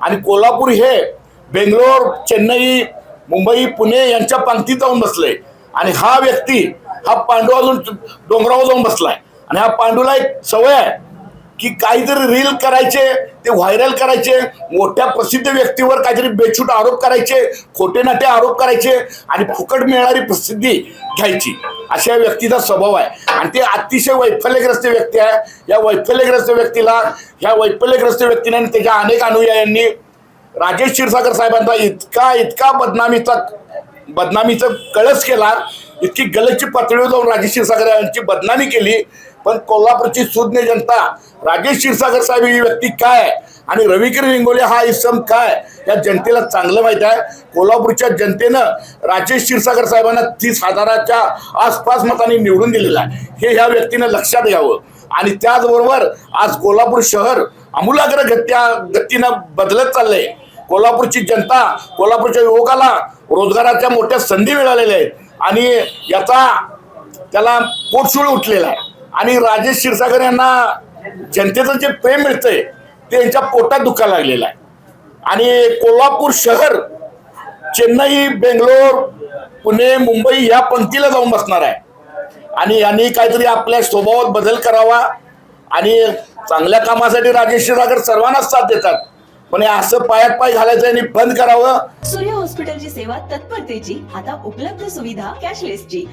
आणि कोल्हापूर हे बेंगलोर, चेन्नई, मुंबई, पुणे यांच्या पंक्तीत जाऊन बसले आणि हा व्यक्ती हा पांडू अजून डोंगरावर जाऊन बसलाय आणि हा पांडूला एक सवय आहे की काहीतरी रील करायचे, ते व्हायरल करायचे, मोठ्या प्रसिद्ध व्यक्तीवर काहीतरी बेछूट आरोप करायचे, खोटे नाटे आरोप करायचे आणि फुकट मिळणारी प्रसिद्धी घ्यायची, अशा व्यक्तीचा स्वभाव आहे आणि ते अतिशय वैफल्यग्रस्त व्यक्ती आहे. या वैफल्यग्रस्त व्यक्तीला, ह्या वैफल्यग्रस्त व्यक्तीने आणि त्याच्या अनेक अनुयायांनी राजेश क्षीरसागर साहेबांचा इतका बदनामीचा कळस केला, इतकी गलतची पातळीवर जाऊन राजेश क्षीरसागर यांची बदनामी केली. पण कोल्हापूरची सुज्ञ जनता राजेश क्षीरसागर साहेब ही व्यक्ती काय आणि रविकिरण इंगोले हा इसम काय या जनतेला चांगलं माहित आहे. कोल्हापूरच्या जनतेनं राजेश क्षीरसागर साहेबांना 30,000च्या आसपास मतांनी निवडून दिलेला आहे, हे ह्या व्यक्तीनं लक्षात घ्यावं. आणि त्याचबरोबर आज कोल्हापूर शहर आमूलाग्र गतीनं बदलत चाललंय. कोल्हापूरची जनता, कोल्हापूरच्या युवकाला रोजगाराच्या मोठ्या संधी मिळालेल्या आहेत आणि याचा त्याला पोटशूळ उठलेला आहे. आणि राजेश क्षीरसागर यांना जनतेचं जे प्रेम मिळतंय ते यांच्या पोटात दुखायला लागलेलं आहे. आणि कोल्हापूर शहर चेन्नई, बेंगलोर, पुणे, मुंबई या पंक्तीला जाऊन बसणार आहे आणि यांनी काहीतरी आपल्या स्वभावात बदल करावा. आणि चांगल्या कामासाठी राजेश क्षीरसागर सर्वांनाच साथ देतात, पण हे असं पायात पाय घालायचं आणि बंद करावं. सूर्य हॉस्पिटलची सेवा तत्परतेची, आता उपलब्ध सुविधा कॅशलेसची.